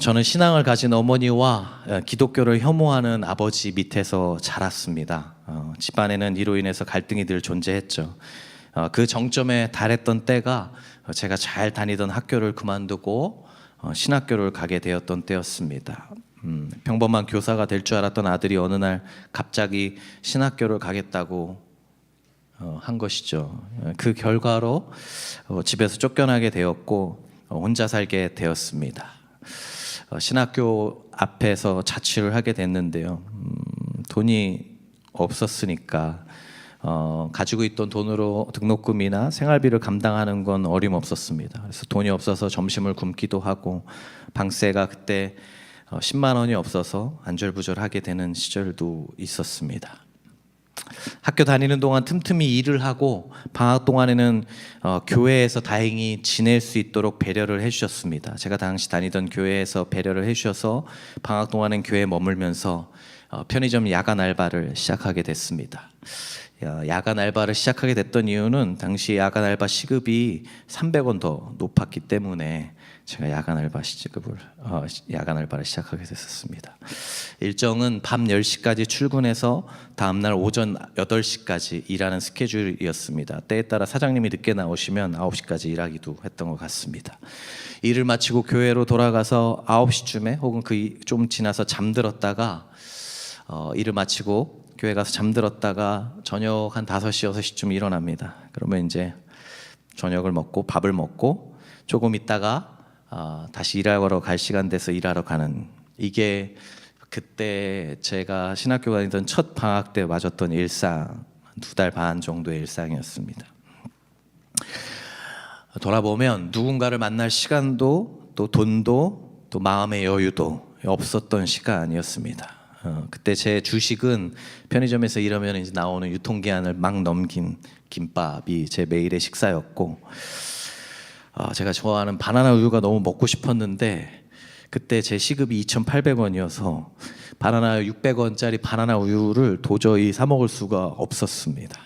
저는 신앙을 가진 어머니와 기독교를 혐오하는 아버지 밑에서 자랐습니다. 집안에는 이로 인해서 갈등이 늘 존재했죠. 그 정점에 달했던 때가 제가 잘 다니던 학교를 그만두고 신학교를 가게 되었던 때였습니다. 평범한 교사가 될 줄 알았던 아들이 어느 날 갑자기 신학교를 가겠다고 한 것이죠. 그 결과로 집에서 쫓겨나게 되었고 혼자 살게 되었습니다. 신학교 앞에서 자취를 하게 됐는데요. 돈이 없었으니까 가지고 있던 돈으로 등록금이나 생활비를 감당하는 건 어림없었습니다. 그래서 돈이 없어서 점심을 굶기도 하고 방세가 그때 10만 원이 없어서 안절부절하게 되는 시절도 있었습니다. 학교 다니는 동안 틈틈이 일을 하고 방학 동안에는 교회에서 다행히 지낼 수 있도록 배려를 해주셨습니다. 제가 당시 다니던 교회에서 배려를 해주셔서 방학 동안엔 교회에 머물면서 편의점 야간 알바를 시작하게 됐습니다. 야간 알바를 시작하게 됐던 이유는 당시 야간 알바 시급이 300원 더 높았기 때문에 제가 야간 알바를 시작하게 됐었습니다. 일정은 밤 10시까지 출근해서 다음날 오전 8시까지 일하는 스케줄이었습니다. 때에 따라 사장님이 늦게 나오시면 9시까지 일하기도 했던 것 같습니다. 일을 마치고 교회로 돌아가서 9시쯤에 혹은 좀 지나서 잠들었다가 일을 마치고 교회 가서 잠들었다가 저녁 한 5시, 6시쯤 일어납니다. 그러면 이제 저녁을 먹고 밥을 먹고 조금 있다가 다시 일하러 갈 시간 돼서 일하러 가는, 이게 그때 제가 신학교 다니던 첫 방학 때 맞았던 일상, 2달 반 정도의 일상이었습니다. 돌아보면 누군가를 만날 시간도 또 돈도 또 마음의 여유도 없었던 시간이었습니다. 그때 제 주식은 편의점에서 일하면 이제 나오는 유통기한을 막 넘긴 김밥이 제 매일의 식사였고, 제가 좋아하는 바나나 우유가 너무 먹고 싶었는데 그때 제 시급이 2,800원이어서 바나나 600원짜리 바나나 우유를 도저히 사 먹을 수가 없었습니다.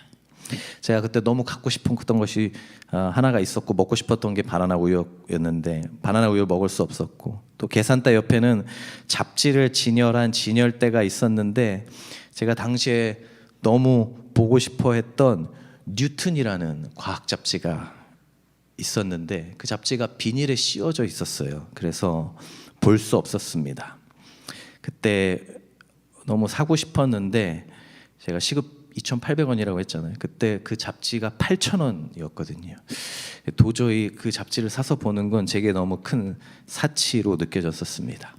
제가 그때 너무 갖고 싶었던 것이 하나가 있었고 먹고 싶었던 게 바나나 우유였는데 바나나 우유를 먹을 수 없었고, 또 계산대 옆에는 잡지를 진열한 진열대가 있었는데 제가 당시에 너무 보고 싶어 했던 뉴턴이라는 과학 잡지가 있었는데 그 잡지가 비닐에 씌워져 있었어요. 그래서 볼 수 없었습니다. 그때 너무 사고 싶었는데 제가 시급 2,800원이라고 했잖아요. 그때 그 잡지가 8,000원이었거든요. 도저히 그 잡지를 사서 보는 건 제게 너무 큰 사치로 느껴졌었습니다.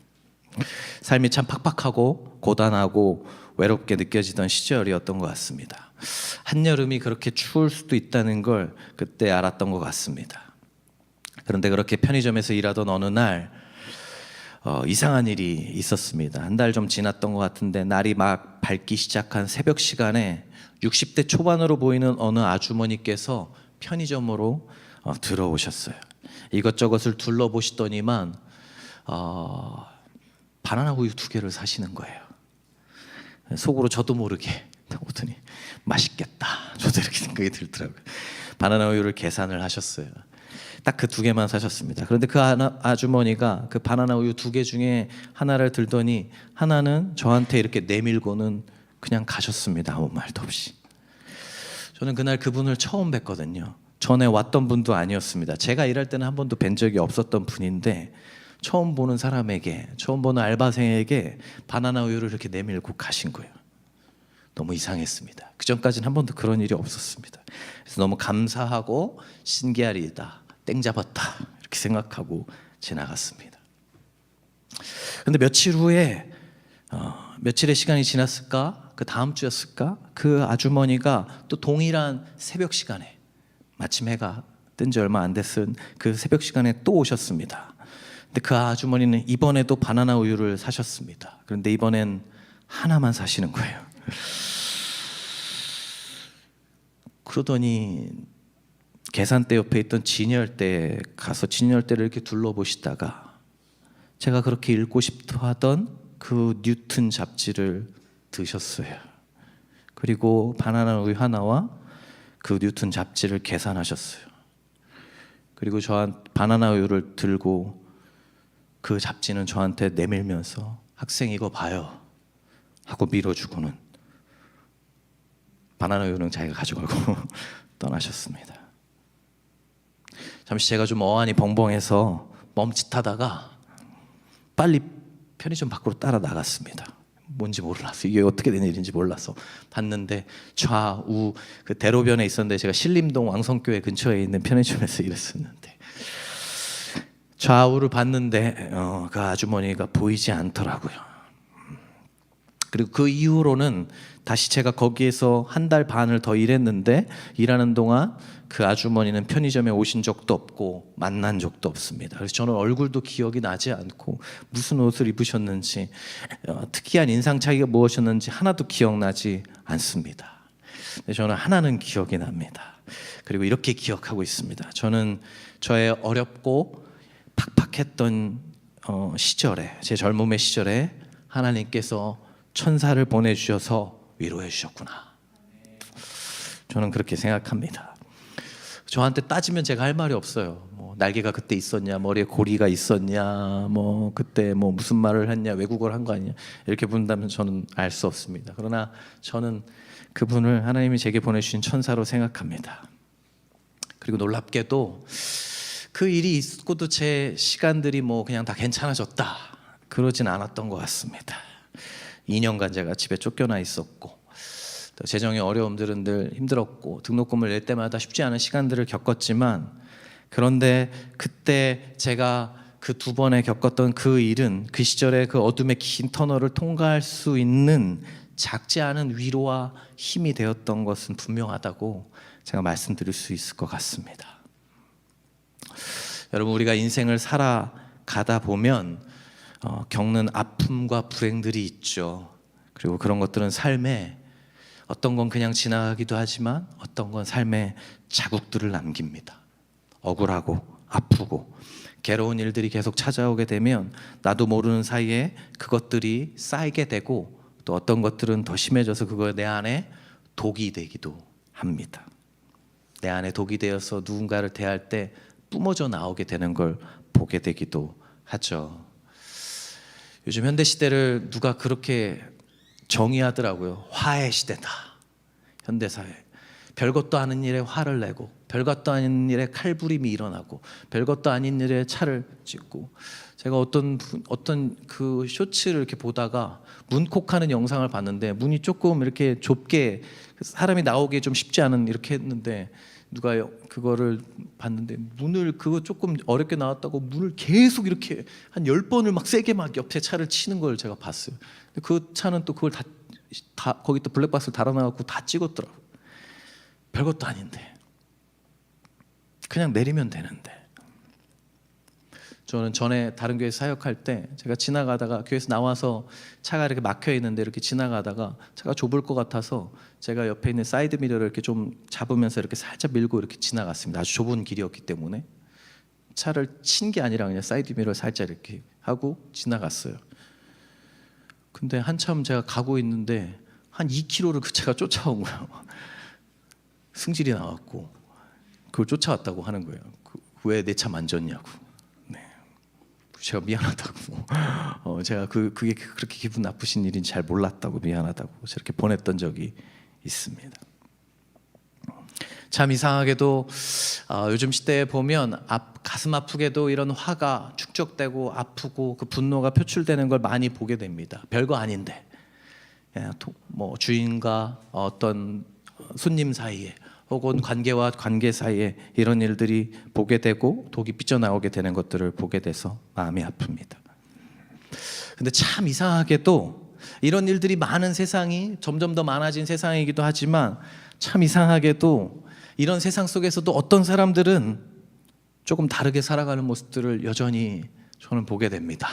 삶이 참 팍팍하고 고단하고 외롭게 느껴지던 시절이었던 것 같습니다. 한여름이 그렇게 추울 수도 있다는 걸 그때 알았던 것 같습니다. 그런데 그렇게 편의점에서 일하던 어느 날 이상한 일이 있었습니다. 한 달 좀 지났던 것 같은데 날이 막 밝기 시작한 새벽 시간에 60대 초반으로 보이는 어느 아주머니께서 편의점으로 들어오셨어요. 이것저것을 둘러보시더니만 바나나 우유 2개를 사시는 거예요. 속으로 저도 모르게 오더니 맛있겠다, 저도 이렇게 생각이 들더라고요. 바나나 우유를 계산을 하셨어요. 딱 그 2개만 사셨습니다. 그런데 그 아주머니가 그 바나나 우유 2개 중에 하나를 들더니 하나는 저한테 이렇게 내밀고는 그냥 가셨습니다. 아무 말도 없이. 저는 그날 그분을 처음 뵀거든요. 전에 왔던 분도 아니었습니다. 제가 일할 때는 한 번도 뵌 적이 없었던 분인데 처음 보는 사람에게, 처음 보는 알바생에게 바나나 우유를 이렇게 내밀고 가신 거예요. 너무 이상했습니다. 그 전까지는 한 번도 그런 일이 없었습니다. 그래서 너무 감사하고 신기할 일이다, 땡 잡았다 이렇게 생각하고 지나갔습니다. 그런데 며칠 후에 며칠의 시간이 지났을까? 그 다음 주였을까? 그 아주머니가 또 동일한 새벽 시간에, 마침 해가 뜬 지 얼마 안 됐은 그 새벽 시간에 또 오셨습니다. 근데 그 아주머니는 이번에도 바나나 우유를 사셨습니다. 그런데 이번엔 하나만 사시는 거예요. 그러더니 계산대 옆에 있던 진열대에 가서 진열대를 이렇게 둘러보시다가 제가 그렇게 읽고 싶어 하던 그 뉴턴 잡지를 드셨어요. 그리고 바나나 우유 하나와 그 뉴턴 잡지를 계산하셨어요. 그리고 저한 바나나 우유를 들고 그 잡지는 저한테 내밀면서 학생 이거 봐요 하고 밀어주고는 바나나 우유는 자기가 가져가고 떠나셨습니다. 잠시 제가 좀 어안이 벙벙해서 멈칫하다가 빨리 편의점 밖으로 따라 나갔습니다. 뭔지 몰라서, 이게 어떻게 된 일인지 몰라서 봤는데 좌우 그 대로변에 있었는데, 제가 신림동 왕성교회 근처에 있는 편의점에서 일했었는데 좌우를 봤는데 그 아주머니가 보이지 않더라고요. 그리고 그 이후로는 다시 제가 거기에서 한 달 반을 더 일했는데, 일하는 동안 그 아주머니는 편의점에 오신 적도 없고 만난 적도 없습니다. 그래서 저는 얼굴도 기억이 나지 않고 무슨 옷을 입으셨는지, 특이한 인상 차이가 무엇이었는지 하나도 기억나지 않습니다. 근데 저는 하나는 기억이 납니다. 그리고 이렇게 기억하고 있습니다. 저는 저의 어렵고 팍팍했던 시절에, 제 젊음의 시절에 하나님께서 천사를 보내주셔서 위로해 주셨구나. 저는 그렇게 생각합니다. 저한테 따지면 제가 할 말이 없어요. 뭐 날개가 그때 있었냐, 머리에 고리가 있었냐, 뭐 그때 뭐 무슨 말을 했냐, 외국어를 한 거 아니냐, 이렇게 본다면 저는 알 수 없습니다. 그러나 저는 그분을 하나님이 제게 보내주신 천사로 생각합니다. 그리고 놀랍게도 그 일이 있고도 제 시간들이 뭐 그냥 다 괜찮아졌다, 그러진 않았던 것 같습니다. 2년간 제가 집에 쫓겨나 있었고, 또 재정의 어려움들은 늘 힘들었고, 등록금을 낼 때마다 쉽지 않은 시간들을 겪었지만, 그런데 그때 제가 그 두 번에 겪었던 그 일은 그 시절에 그 어둠의 긴 터널을 통과할 수 있는 작지 않은 위로와 힘이 되었던 것은 분명하다고 제가 말씀드릴 수 있을 것 같습니다. 여러분, 우리가 인생을 살아가다 보면 겪는 아픔과 불행들이 있죠. 그리고 그런 것들은 삶에, 어떤 건 그냥 지나가기도 하지만 어떤 건 삶에 자국들을 남깁니다. 억울하고 아프고 괴로운 일들이 계속 찾아오게 되면 나도 모르는 사이에 그것들이 쌓이게 되고, 또 어떤 것들은 더 심해져서 그거 내 안에 독이 되기도 합니다. 내 안에 독이 되어서 누군가를 대할 때 뿜어져 나오게 되는 걸 보게 되기도 하죠. 요즘 현대 시대를 누가 그렇게 정의하더라고요. 화의 시대다. 현대 사회. 별것도 아닌 일에 화를 내고, 별것도 아닌 일에 칼부림이 일어나고, 별것도 아닌 일에 차를 찍고. 제가 어떤 그 쇼츠를 이렇게 보다가 문콕하는 영상을 봤는데, 문이 조금 이렇게 좁게 사람이 나오기 좀 쉽지 않은 이렇게 했는데, 누가 그거를 봤는데 문을, 그거 조금 어렵게 나왔다고 문을 계속 이렇게 한 10번을 막 세게 막 옆에 차를 치는 걸 제가 봤어요. 그 차는 또 그걸 다 거기 또 블랙박스를 달아놔갖고 다 찍었더라고요. 별것도 아닌데, 그냥 내리면 되는데. 저는 전에 다른 교회 사역할 때 제가 지나가다가 교회에서 나와서 차가 이렇게 막혀 있는데, 이렇게 지나가다가 차가 좁을 것 같아서 제가 옆에 있는 사이드 미러를 이렇게 좀 잡으면서 이렇게 살짝 밀고 이렇게 지나갔습니다. 아주 좁은 길이었기 때문에 차를 친 게 아니라 그냥 사이드 미러를 살짝 이렇게 하고 지나갔어요. 근데 한참 제가 가고 있는데 한 2km를 그 차가 쫓아온 거예요. 승질이 나왔고 그걸 쫓아왔다고 하는 거예요. 왜 내 차 만졌냐고. 제가 미안하다고, 제가 그게 그렇게 기분 나쁘신 일인지 잘 몰랐다고, 미안하다고 저렇게 보냈던 적이 있습니다. 참 이상하게도 요즘 시대에 보면 가슴 아프게도 이런 화가 축적되고 아프고 그 분노가 표출되는 걸 많이 보게 됩니다. 별거 아닌데, 뭐 주인과 어떤 손님 사이에, 혹은 관계와 관계 사이에 이런 일들이 보게 되고 독이 삐져나오게 되는 것들을 보게 돼서 마음이 아픕니다. 근데 참 이상하게도 이런 일들이 많은 세상이, 점점 더 많아진 세상이기도 하지만, 참 이상하게도 이런 세상 속에서도 어떤 사람들은 조금 다르게 살아가는 모습들을 여전히 저는 보게 됩니다.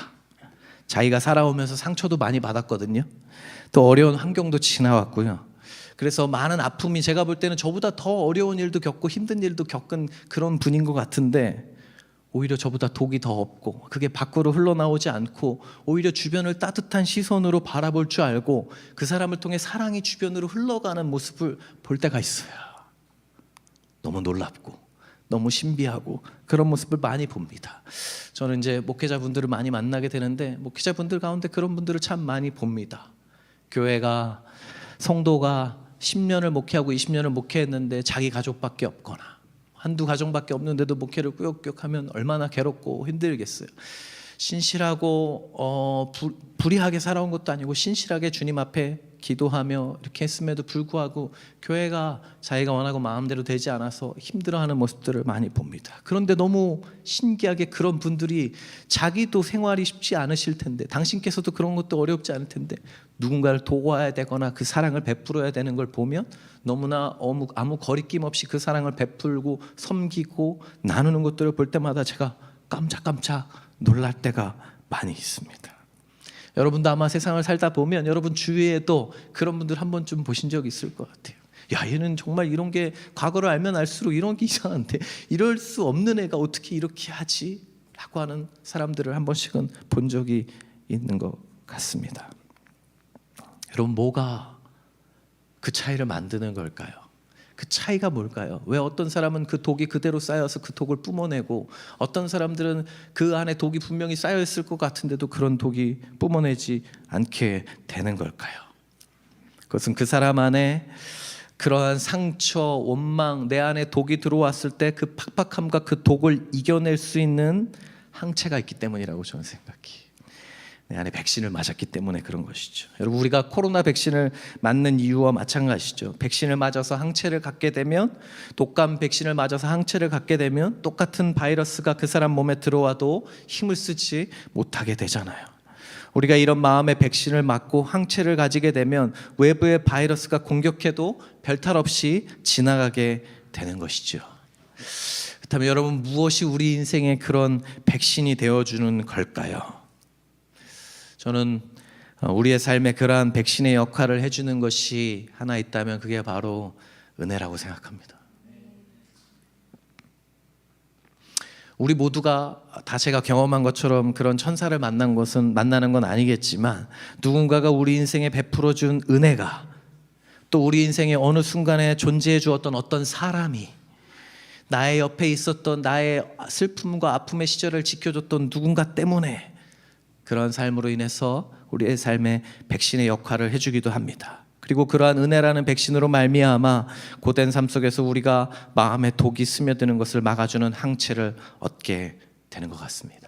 자기가 살아오면서 상처도 많이 받았거든요. 또 어려운 환경도 지나왔고요. 그래서 많은 아픔이, 제가 볼 때는 저보다 더 어려운 일도 겪고 힘든 일도 겪은 그런 분인 것 같은데, 오히려 저보다 독이 더 없고 그게 밖으로 흘러나오지 않고 오히려 주변을 따뜻한 시선으로 바라볼 줄 알고 그 사람을 통해 사랑이 주변으로 흘러가는 모습을 볼 때가 있어요. 너무 놀랍고 너무 신비하고 그런 모습을 많이 봅니다. 저는 이제 목회자분들을 많이 만나게 되는데 목회자분들 가운데 그런 분들을 참 많이 봅니다. 교회가 성도가 10년을 목회하고 20년을 목회했는데 자기 가족밖에 없거나 한두 가정밖에 없는데도 목회를 꾸역꾸역 하면 얼마나 괴롭고 힘들겠어요. 신실하고 불의하게 살아온 것도 아니고 신실하게 주님 앞에 기도하며 이렇게 했음에도 불구하고 교회가 자기가 원하고 마음대로 되지 않아서 힘들어하는 모습들을 많이 봅니다. 그런데 너무 신기하게 그런 분들이 자기도 생활이 쉽지 않으실 텐데 당신께서도 그런 것도 어렵지 않을 텐데 누군가를 도와야 되거나 그 사랑을 베풀어야 되는 걸 보면 너무나 아무 거리낌 없이 그 사랑을 베풀고 섬기고 나누는 것들을 볼 때마다 제가 깜짝깜짝 놀랄 때가 많이 있습니다. 여러분도 아마 세상을 살다 보면 여러분 주위에도 그런 분들 한 번쯤 보신 적 있을 것 같아요. 야, 얘는 정말 이런 게 과거를 알면 알수록 이런 게 이상한데 이럴 수 없는 애가 어떻게 이렇게 하지? 라고 하는 사람들을 한 번씩은 본 적이 있는 것 같습니다. 여러분, 뭐가 그 차이를 만드는 걸까요? 그 차이가 뭘까요? 왜 어떤 사람은 그 독이 그대로 쌓여서 그 독을 뿜어내고 어떤 사람들은 그 안에 독이 분명히 쌓여있을 것 같은데도 그런 독이 뿜어내지 않게 되는 걸까요? 그것은 그 사람 안에 그러한 상처, 원망, 내 안에 독이 들어왔을 때 그 팍팍함과 그 독을 이겨낼 수 있는 항체가 있기 때문이라고 저는 생각해요. 내 안에 백신을 맞았기 때문에 그런 것이죠. 여러분, 우리가 코로나 백신을 맞는 이유와 마찬가지죠. 백신을 맞아서 항체를 갖게 되면, 독감 백신을 맞아서 항체를 갖게 되면 똑같은 바이러스가 그 사람 몸에 들어와도 힘을 쓰지 못하게 되잖아요. 우리가 이런 마음의 백신을 맞고 항체를 가지게 되면 외부의 바이러스가 공격해도 별탈 없이 지나가게 되는 것이죠. 그렇다면 여러분, 무엇이 우리 인생의 그런 백신이 되어주는 걸까요? 저는 우리의 삶에 그러한 백신의 역할을 해주는 것이 하나 있다면 그게 바로 은혜라고 생각합니다. 우리 모두가 다 제가 경험한 것처럼 그런 천사를 만나는 건 아니겠지만 누군가가 우리 인생에 베풀어준 은혜가 또 우리 인생의 어느 순간에 존재해 주었던 어떤 사람이 나의 옆에 있었던 나의 슬픔과 아픔의 시절을 지켜줬던 누군가 때문에 그런 삶으로 인해서 우리의 삶에 백신의 역할을 해주기도 합니다. 그리고 그러한 은혜라는 백신으로 말미암아 고된 삶 속에서 우리가 마음에 독이 스며드는 것을 막아주는 항체를 얻게 되는 것 같습니다.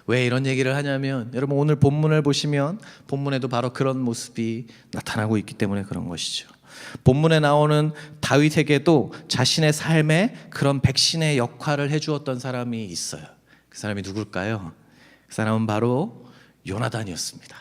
왜 이런 얘기를 하냐면 여러분, 오늘 본문을 보시면 본문에도 바로 그런 모습이 나타나고 있기 때문에 그런 것이죠. 본문에 나오는 다윗에게도 자신의 삶에 그런 백신의 역할을 해주었던 사람이 있어요. 그 사람이 누굴까요? 그 사람은 바로 요나단이었습니다.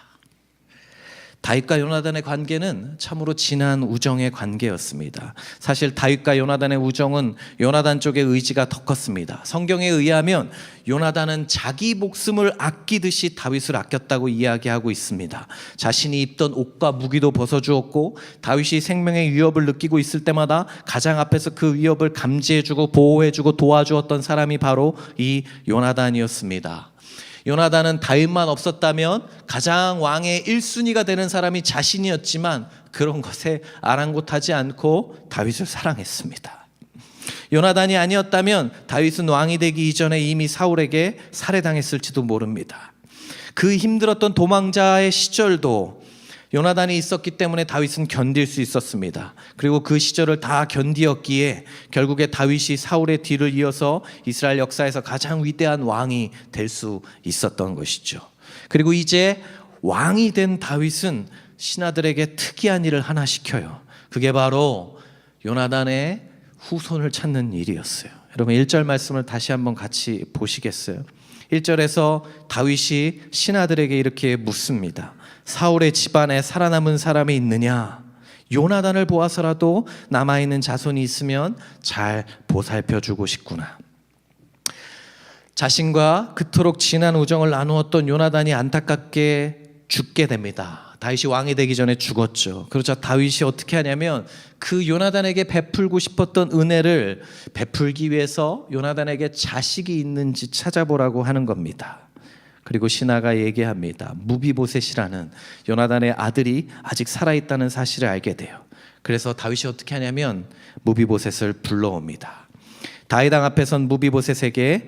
다윗과 요나단의 관계는 참으로 진한 우정의 관계였습니다. 사실 다윗과 요나단의 우정은 요나단 쪽의 의지가 더 컸습니다. 성경에 의하면 요나단은 자기 목숨을 아끼듯이 다윗을 아꼈다고 이야기하고 있습니다. 자신이 입던 옷과 무기도 벗어주었고 다윗이 생명의 위협을 느끼고 있을 때마다 가장 앞에서 그 위협을 감지해주고 보호해주고 도와주었던 사람이 바로 이 요나단이었습니다. 요나단은 다윗만 없었다면 가장 왕의 1순위가 되는 사람이 자신이었지만 그런 것에 아랑곳하지 않고 다윗을 사랑했습니다. 요나단이 아니었다면 다윗은 왕이 되기 이전에 이미 사울에게 살해당했을지도 모릅니다. 그 힘들었던 도망자의 시절도 요나단이 있었기 때문에 다윗은 견딜 수 있었습니다. 그리고 그 시절을 다 견디었기에 결국에 다윗이 사울의 뒤를 이어서 이스라엘 역사에서 가장 위대한 왕이 될 수 있었던 것이죠. 그리고 이제 왕이 된 다윗은 신하들에게 특이한 일을 하나 시켜요. 그게 바로 요나단의 후손을 찾는 일이었어요. 여러분, 1절 말씀을 다시 한번 같이 보시겠어요? 1절에서 다윗이 신하들에게 이렇게 묻습니다. 사울의 집안에 살아남은 사람이 있느냐? 요나단을 보아서라도 남아있는 자손이 있으면 잘 보살펴주고 싶구나. 자신과 그토록 진한 우정을 나누었던 요나단이 안타깝게 죽게 됩니다. 다윗이 왕이 되기 전에 죽었죠. 그렇죠. 다윗이 어떻게 하냐면 그 요나단에게 베풀고 싶었던 은혜를 베풀기 위해서 요나단에게 자식이 있는지 찾아보라고 하는 겁니다. 그리고 신하가 얘기합니다. 무비보셋이라는 요나단의 아들이 아직 살아있다는 사실을 알게 돼요. 그래서 다윗이 어떻게 하냐면 무비보셋을 불러옵니다. 다윗 왕 앞에 선 무비보셋에게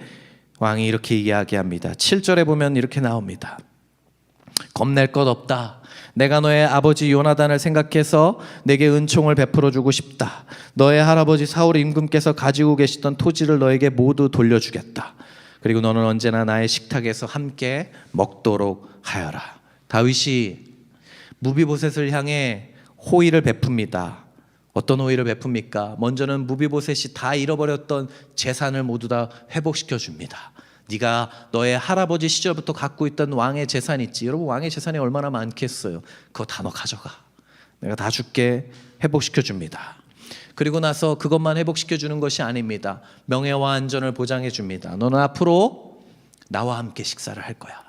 왕이 이렇게 이야기합니다. 7절에 보면 이렇게 나옵니다. 겁낼 것 없다. 내가 너의 아버지 요나단을 생각해서 내게 은총을 베풀어 주고 싶다. 너의 할아버지 사울 임금께서 가지고 계시던 토지를 너에게 모두 돌려주겠다. 그리고 너는 언제나 나의 식탁에서 함께 먹도록 하여라. 다윗이 무비보셋을 향해 호의를 베풉니다. 어떤 호의를 베풉니까? 먼저는 무비보셋이 다 잃어버렸던 재산을 모두 다 회복시켜 줍니다. 네가 너의 할아버지 시절부터 갖고 있던 왕의 재산 있지. 여러분, 왕의 재산이 얼마나 많겠어요. 그거 다 너 가져가. 내가 다 줄게. 회복시켜 줍니다. 그리고 나서 그것만 회복시켜 주는 것이 아닙니다. 명예와 안전을 보장해 줍니다. 너는 앞으로 나와 함께 식사를 할 거야.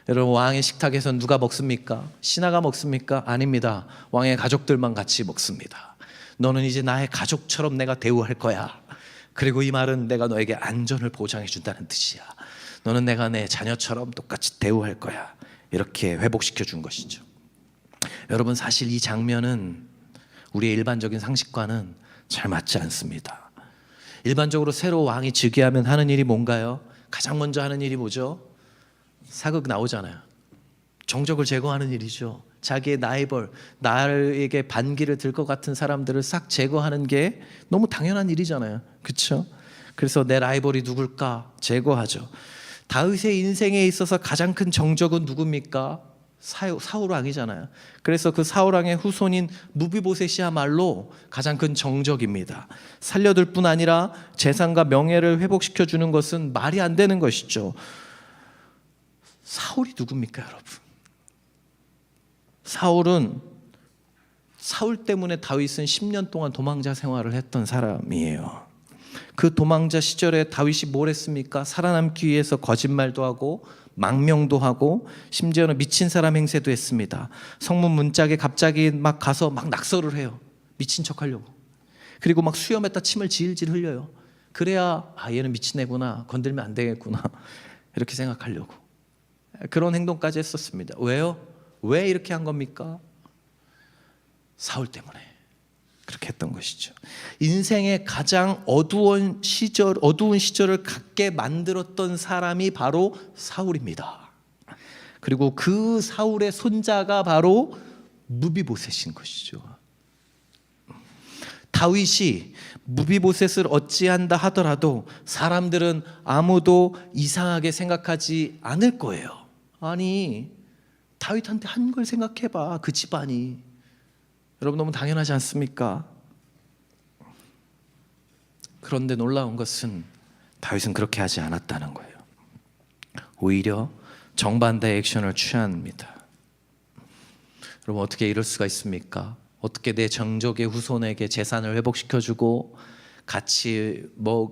여러분, 왕의 식탁에서 누가 먹습니까? 신하가 먹습니까? 아닙니다. 왕의 가족들만 같이 먹습니다. 너는 이제 나의 가족처럼 내가 대우할 거야. 그리고 이 말은 내가 너에게 안전을 보장해 준다는 뜻이야. 너는 내가 내 자녀처럼 똑같이 대우할 거야. 이렇게 회복시켜 준 것이죠. 여러분, 사실 이 장면은 우리의 일반적인 상식과는 잘 맞지 않습니다. 일반적으로 새로 왕이 즉위하면 하는 일이 뭔가요? 가장 먼저 하는 일이 뭐죠? 사극 나오잖아요. 정적을 제거하는 일이죠. 자기의 라이벌, 나에게 반기를 들 것 같은 사람들을 싹 제거하는 게 너무 당연한 일이잖아요. 그렇죠? 그래서 내 라이벌이 누굴까 제거하죠. 다윗의 인생에 있어서 가장 큰 정적은 누굽니까? 사울 왕이잖아요. 그래서 그 사울 왕의 후손인 무비보셋이야말로 가장 큰 정적입니다. 살려둘 뿐 아니라 재산과 명예를 회복시켜 주는 것은 말이 안 되는 것이죠. 사울이 누굽니까, 여러분? 사울 때문에 다윗은 10년 동안 도망자 생활을 했던 사람이에요. 그 도망자 시절에 다윗이 뭘 했습니까? 살아남기 위해서 거짓말도 하고 망명도 하고 심지어는 미친 사람 행세도 했습니다. 성문 문짝에 갑자기 막 가서 막 낙서를 해요. 미친 척 하려고. 그리고 막 수염에다 침을 질질 흘려요. 그래야 얘는 미친 애구나, 건들면 안 되겠구나, 이렇게 생각하려고. 그런 행동까지 했었습니다. 왜요? 왜 이렇게 한 겁니까? 사울 때문에 그렇게 했던 것이죠. 인생의 가장 어두운 시절을 갖게 만들었던 사람이 바로 사울입니다. 그리고 그 사울의 손자가 바로 무비보셋인 것이죠. 다윗이 무비보셋을 어찌한다 하더라도 사람들은 아무도 이상하게 생각하지 않을 거예요. 아니, 다윗한테 한 걸 생각해봐. 그 집안이. 여러분, 너무 당연하지 않습니까? 그런데 놀라운 것은 다윗은 그렇게 하지 않았다는 거예요. 오히려 정반대의 액션을 취합니다. 여러분, 어떻게 이럴 수가 있습니까? 어떻게 내 정족의 후손에게 재산을 회복시켜주고 같이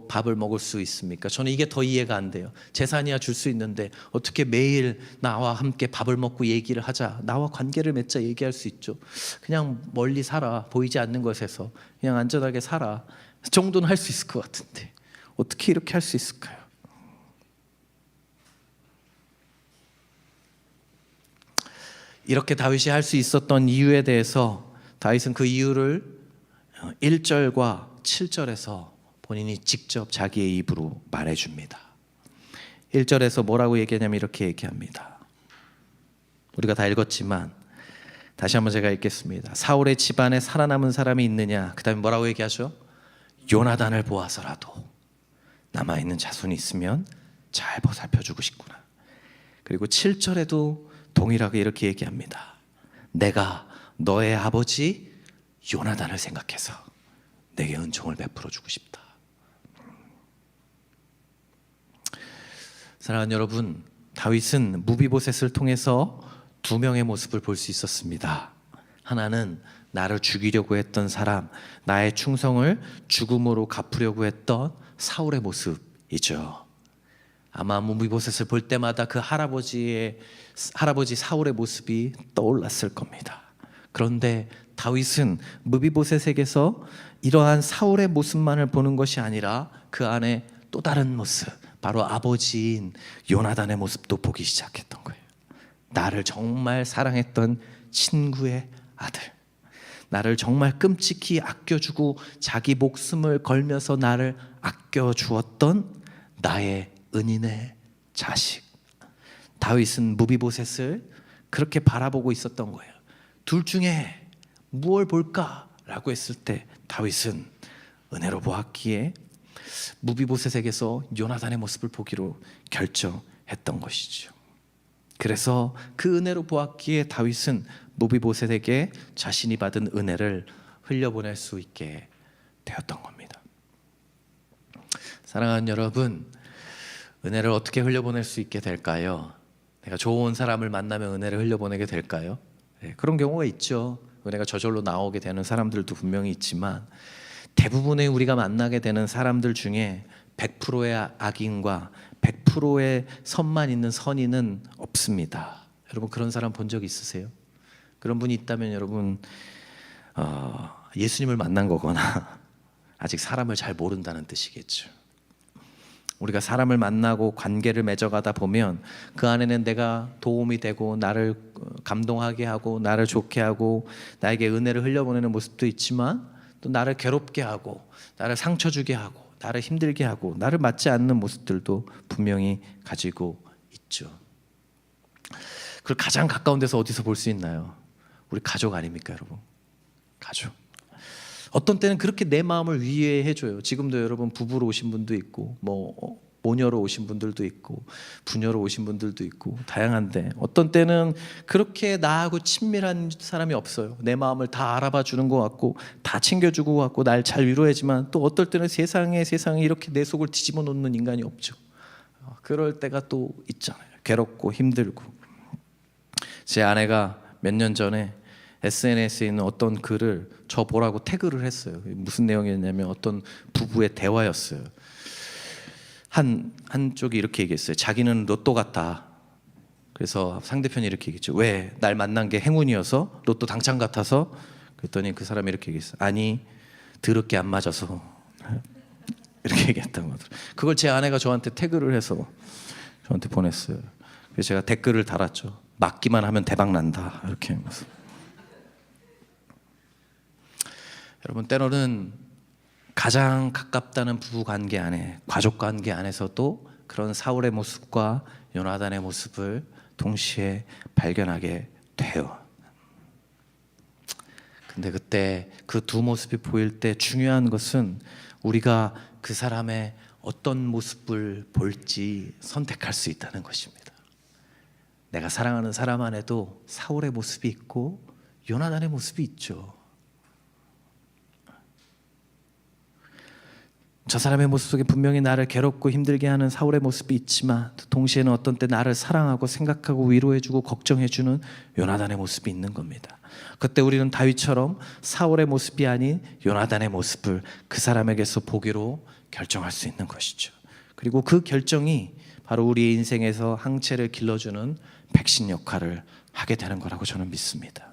밥을 먹을 수 있습니까? 저는 이게 더 이해가 안 돼요. 재산이야 줄 수 있는데 어떻게 매일 나와 함께 밥을 먹고 얘기를 하자, 나와 관계를 맺자 얘기할 수 있죠. 그냥 멀리 살아, 보이지 않는 것에서 그냥 안전하게 살아 정도는 할 수 있을 것 같은데 어떻게 이렇게 할 수 있을까요? 이렇게 다윗이 할 수 있었던 이유에 대해서 다윗은 그 이유를 1절과 7절에서 본인이 직접 자기의 입으로 말해줍니다. 1절에서 뭐라고 얘기하냐면 이렇게 얘기합니다. 우리가 다 읽었지만 다시 한번 제가 읽겠습니다. 사울의 집안에 살아남은 사람이 있느냐? 그 다음에 뭐라고 얘기하죠? 요나단을 보아서라도 남아있는 자손이 있으면 잘 보살펴주고 싶구나. 그리고 7절에도 동일하게 이렇게 얘기합니다. 내가 너의 아버지 요나단을 생각해서 내게 은총을 베풀어 주고 싶다. 사랑하는 여러분, 다윗은 무비보셋을 통해서 두 명의 모습을 볼 수 있었습니다. 하나는 나를 죽이려고 했던 사람, 나의 충성을 죽음으로 갚으려고 했던 사울의 모습이죠. 아마 무비보셋을 볼 때마다 그 할아버지 사울의 모습이 떠올랐을 겁니다. 그런데 다윗은 무비보셋에게서 이러한 사울의 모습만을 보는 것이 아니라 그 안에 또 다른 모습, 바로 아버지인 요나단의 모습도 보기 시작했던 거예요. 나를 정말 사랑했던 친구의 아들, 나를 정말 끔찍히 아껴주고 자기 목숨을 걸면서 나를 아껴 주었던 나의 은인의 자식. 다윗은 무비보셋을 그렇게 바라보고 있었던 거예요. 둘 중에 무엇을 볼까라고 했을 때 다윗은 은혜로 보았기에 무비보셋에게서 요나단의 모습을 보기로 결정했던 것이죠. 그래서 그 은혜로 보았기에 다윗은 무비보셋에게 자신이 받은 은혜를 흘려보낼 수 있게 되었던 겁니다. 사랑하는 여러분, 은혜를 어떻게 흘려보낼 수 있게 될까요? 내가 좋은 사람을 만나면 은혜를 흘려보내게 될까요? 네, 그런 경우가 있죠. 은혜가 저절로 나오게 되는 사람들도 분명히 있지만 대부분의 우리가 만나게 되는 사람들 중에 100%의 악인과 100%의 선만 있는 선인은 없습니다. 여러분 그런 사람 본 적 있으세요? 그런 분이 있다면 여러분 예수님을 만난 거거나 아직 사람을 잘 모른다는 뜻이겠죠. 우리가 사람을 만나고 관계를 맺어가다 보면 그 안에는 내가 도움이 되고 나를 감동하게 하고 나를 좋게 하고 나에게 은혜를 흘려보내는 모습도 있지만 또 나를 괴롭게 하고 나를 상처 주게 하고 나를 힘들게 하고 나를 맞지 않는 모습들도 분명히 가지고 있죠. 그걸 가장 가까운 데서 어디서 볼 수 있나요? 우리 가족 아닙니까 여러분? 가족. 어떤 때는 그렇게 내 마음을 위해해줘요. 지금도 여러분 부부로 오신 분도 있고 모녀로 오신 분들도 있고 부녀로 오신 분들도 있고 다양한데 어떤 때는 그렇게 나하고 친밀한 사람이 없어요. 내 마음을 다 알아봐 주는 것 같고 다 챙겨주고 같고 날 잘 위로해지만 또 어떨 때는 세상에 이렇게 내 속을 뒤집어 놓는 인간이 없죠. 그럴 때가 또 있잖아요. 괴롭고 힘들고. 제 아내가 몇 년 전에 SNS에 있는 어떤 글을 저 보라고 태그를 했어요. 무슨 내용이었냐면 어떤 부부의 대화였어요. 한쪽이 이렇게 얘기했어요. 자기는 로또 같다. 그래서 상대편이 이렇게 얘기했죠. 왜? 날 만난 게 행운이어서 로또 당첨 같아서? 그랬더니 그 사람이 이렇게 얘기했어요. 아니 더럽게 안 맞아서. 이렇게 얘기했던 거죠. 그걸 제 아내가 저한테 태그를 해서 저한테 보냈어요. 그래서 제가 댓글을 달았죠. 맞기만 하면 대박 난다. 이렇게 하면서. 여러분 때로는 가장 가깝다는 부부관계 안에 가족관계 안에서도 그런 사울의 모습과 요나단의 모습을 동시에 발견하게 돼요. 근데 그때 그 두 모습이 보일 때 중요한 것은 우리가 그 사람의 어떤 모습을 볼지 선택할 수 있다는 것입니다. 내가 사랑하는 사람 안에도 사울의 모습이 있고 요나단의 모습이 있죠. 저 사람의 모습 속에 분명히 나를 괴롭고 힘들게 하는 사울의 모습이 있지만 동시에는 어떤 때 나를 사랑하고 생각하고 위로해주고 걱정해주는 요나단의 모습이 있는 겁니다. 그때 우리는 다윗처럼 사울의 모습이 아닌 요나단의 모습을 그 사람에게서 보기로 결정할 수 있는 것이죠. 그리고 그 결정이 바로 우리의 인생에서 항체를 길러주는 백신 역할을 하게 되는 거라고 저는 믿습니다.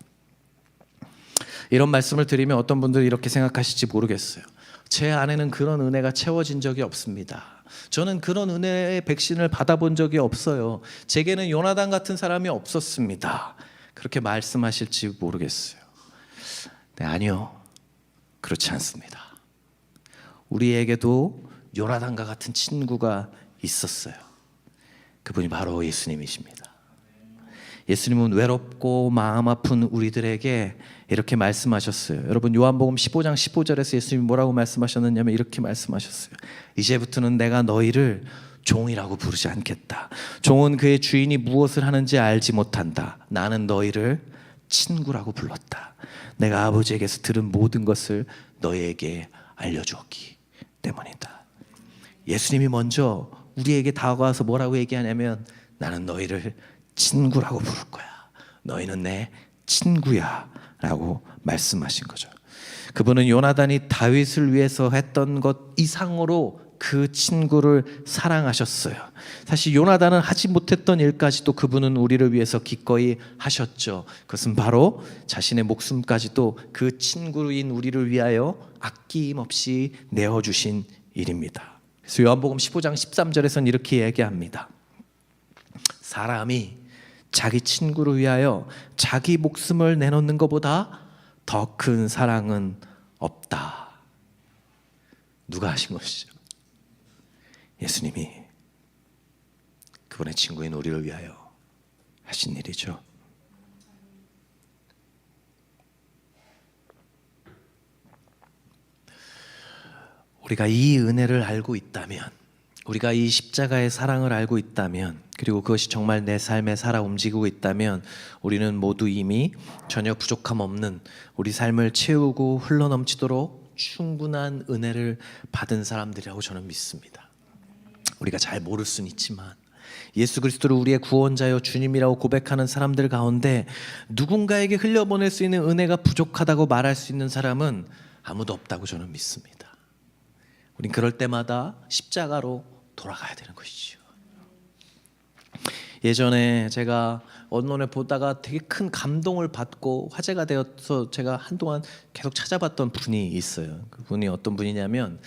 이런 말씀을 드리면 어떤 분들이 이렇게 생각하실지 모르겠어요. 제 안에는 그런 은혜가 채워진 적이 없습니다. 저는 그런 은혜의 백신을 받아본 적이 없어요. 제게는 요나단 같은 사람이 없었습니다. 그렇게 말씀하실지 모르겠어요. 네, 아니요. 그렇지 않습니다. 우리에게도 요나단과 같은 친구가 있었어요. 그분이 바로 예수님이십니다. 예수님은 외롭고 마음 아픈 우리들에게 이렇게 말씀하셨어요. 여러분 요한복음 15장 15절에서 예수님이 뭐라고 말씀하셨느냐면 이렇게 말씀하셨어요. 이제부터는 내가 너희를 종이라고 부르지 않겠다. 종은 그의 주인이 무엇을 하는지 알지 못한다. 나는 너희를 친구라고 불렀다. 내가 아버지에게서 들은 모든 것을 너희에게 알려주었기 때문이다. 예수님이 먼저 우리에게 다가와서 뭐라고 얘기하냐면 나는 너희를 친구라고 부를 거야. 너희는 내 친구야 라고 말씀하신 거죠. 그분은 요나단이 다윗을 위해서 했던 것 이상으로 그 친구를 사랑하셨어요. 사실 요나단은 하지 못했던 일까지도 그분은 우리를 위해서 기꺼이 하셨죠. 그것은 바로 자신의 목숨까지도 그 친구인 우리를 위하여 아낌없이 내어주신 일입니다. 그래서 요한복음 15장 13절에서는 이렇게 얘기합니다. 사람이 자기 친구를 위하여 자기 목숨을 내놓는 것보다 더 큰 사랑은 없다. 누가 하신 것이죠? 예수님이 그분의 친구인 우리를 위하여 하신 일이죠. 우리가 이 은혜를 알고 있다면, 우리가 이 십자가의 사랑을 알고 있다면, 그리고 그것이 정말 내 삶에 살아 움직이고 있다면 우리는 모두 이미 전혀 부족함 없는, 우리 삶을 채우고 흘러넘치도록 충분한 은혜를 받은 사람들이라고 저는 믿습니다. 우리가 잘 모를 수는 있지만 예수 그리스도를 우리의 구원자여 주님이라고 고백하는 사람들 가운데 누군가에게 흘려보낼 수 있는 은혜가 부족하다고 말할 수 있는 사람은 아무도 없다고 저는 믿습니다. 우린 그럴 때마다 십자가로 돌아가야 되는 것이죠. 예전에 제가 언론에 보다가 되게 큰 감동을 받고 화제가 되어서 제가 한동안 계속 찾아봤던 분이 있어요. 그분이 어떤 분이냐면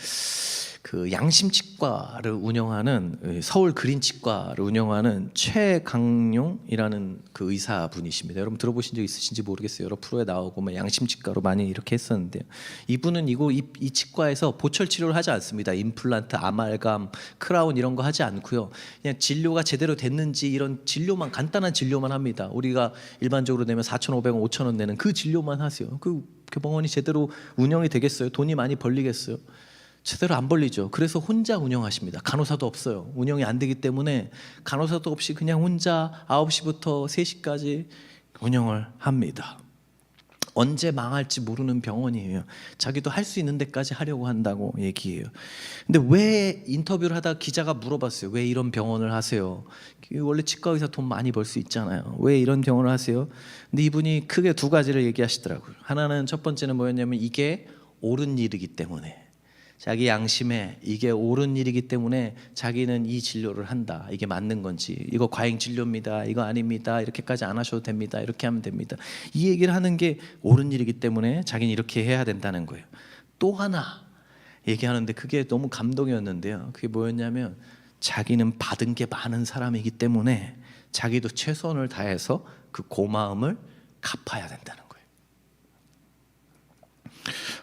그 양심치과를 운영하는, 서울 그린치과를 운영하는 최강용이라는 그 의사분이십니다. 여러분 들어보신 적 있으신지 모르겠어요. 여러 프로에 나오고 막 양심치과로 많이 이렇게 했었는데요. 이분은 이 치과에서 보철 치료를 하지 않습니다. 임플란트, 아말감, 크라운 이런 거 하지 않고요. 그냥 진료가 제대로 됐는지 이런 진료만, 간단한 진료만 합니다. 우리가 일반적으로 내면 4,500원, 5,000원 내는 그 진료만 하세요. 그 병원이 제대로 운영이 되겠어요? 돈이 많이 벌리겠어요? 제대로 안 벌리죠. 그래서 혼자 운영하십니다. 간호사도 없어요. 운영이 안 되기 때문에 간호사도 없이 그냥 혼자 9시부터 3시까지 운영을 합니다. 언제 망할지 모르는 병원이에요. 자기도 할 수 있는 데까지 하려고 한다고 얘기해요. 근데 왜, 인터뷰를 하다가 기자가 물어봤어요. 왜 이런 병원을 하세요? 원래 치과 의사 돈 많이 벌 수 있잖아요. 왜 이런 병원을 하세요? 근데 이분이 크게 두 가지를 얘기하시더라고요. 하나는, 첫 번째는 뭐였냐면 이게 옳은 일이기 때문에, 자기 양심에 이게 옳은 일이기 때문에 자기는 이 진료를 한다. 이게 맞는 건지, 이거 과잉 진료입니다, 이거 아닙니다, 이렇게까지 안 하셔도 됩니다, 이렇게 하면 됩니다, 이 얘기를 하는 게 옳은 일이기 때문에 자기는 이렇게 해야 된다는 거예요. 또 하나 얘기하는데 그게 너무 감동이었는데요. 그게 뭐였냐면 자기는 받은 게 많은 사람이기 때문에 자기도 최선을 다해서 그 고마움을 갚아야 된다는 거예요.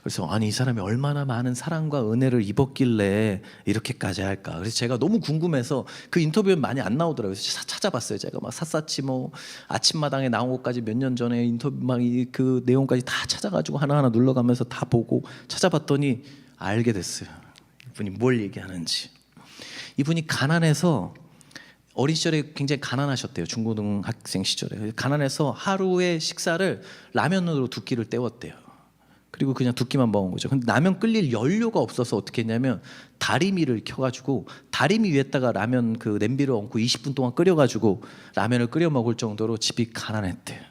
그래서 아니, 이 사람이 얼마나 많은 사랑과 은혜를 입었길래 이렇게까지 할까. 그래서 제가 너무 궁금해서, 그 인터뷰는 많이 안 나오더라고요. 그래서 찾아봤어요. 제가 막 샅샅이 뭐 아침마당에 나온 것까지 몇 년 전에 인터뷰 막 그 내용까지 다 찾아가지고 하나하나 눌러가면서 다 보고 찾아봤더니 알게 됐어요. 이분이 뭘 얘기하는지. 이분이 가난해서, 어린 시절에 굉장히 가난하셨대요. 중고등학생 시절에. 가난해서 하루의 식사를 라면으로 두 끼를 때웠대요. 그리고 그냥 두 끼만 먹은 거죠. 근데 라면 끓일 연료가 없어서 어떻게 했냐면 다리미를 켜가지고 다리미 위에다가 라면 그 냄비를 얹고 20분 동안 끓여가지고 라면을 끓여 먹을 정도로 집이 가난했대요.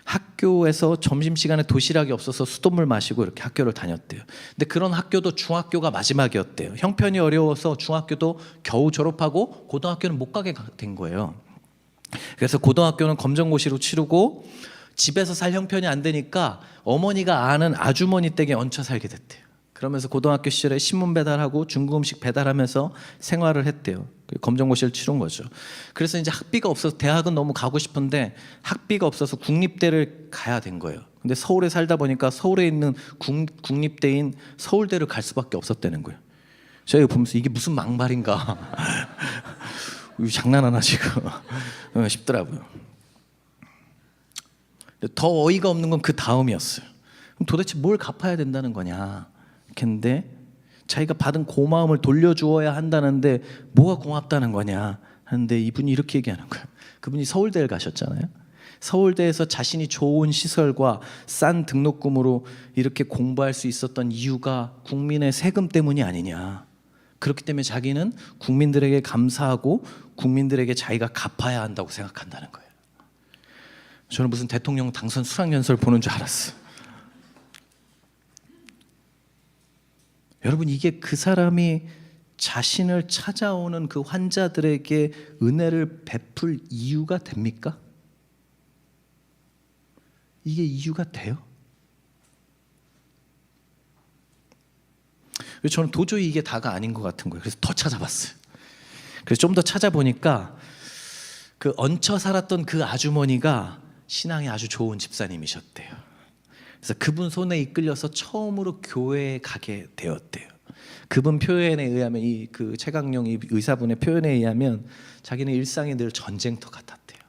학교에서 점심시간에 도시락이 없어서 수돗물 마시고 이렇게 학교를 다녔대요. 근데 그런 학교도 중학교가 마지막이었대요. 형편이 어려워서 중학교도 겨우 졸업하고 고등학교는 못 가게 된 거예요. 그래서 고등학교는 검정고시로 치르고 집에서 살 형편이 안 되니까 어머니가 아는 아주머니 댁에 얹혀 살게 됐대요. 그러면서 고등학교 시절에 신문 배달하고 중국 음식 배달하면서 생활을 했대요. 검정고시를 치른 거죠. 그래서 이제 학비가 없어서, 대학은 너무 가고 싶은데 학비가 없어서 국립대를 가야 된 거예요. 근데 서울에 살다 보니까 서울에 있는 국립대인 서울대를 갈 수밖에 없었다는 거예요. 제가 이거 보면서 이게 무슨 막말인가 장난하나 지금 싶더라고요. 더 어이가 없는 건 그 다음이었어요. 그럼 도대체 뭘 갚아야 된다는 거냐 했는데, 자기가 받은 고마움을 돌려주어야 한다는데 뭐가 고맙다는 거냐 하는데, 이분이 이렇게 얘기하는 거예요. 그분이 서울대를 가셨잖아요. 서울대에서 자신이 좋은 시설과 싼 등록금으로 이렇게 공부할 수 있었던 이유가 국민의 세금 때문이 아니냐. 그렇기 때문에 자기는 국민들에게 감사하고 국민들에게 자기가 갚아야 한다고 생각한다는 거예요. 저는 무슨 대통령 당선 수락연설 보는 줄 알았어요. 여러분, 이게 그 사람이 자신을 찾아오는 그 환자들에게 은혜를 베풀 이유가 됩니까? 이게 이유가 돼요? 저는 도저히 이게 다가 아닌 것 같은 거예요. 그래서 더 찾아봤어요. 그래서 좀 더 찾아보니까 그 얹혀 살았던 그 아주머니가 신앙이 아주 좋은 집사님이셨대요. 그래서 그분 손에 이끌려서 처음으로 교회에 가게 되었대요. 그분 표현에 의하면 이 그 최강령 이 의사분의 표현에 의하면 자기는 일상이 늘 전쟁터 같았대요.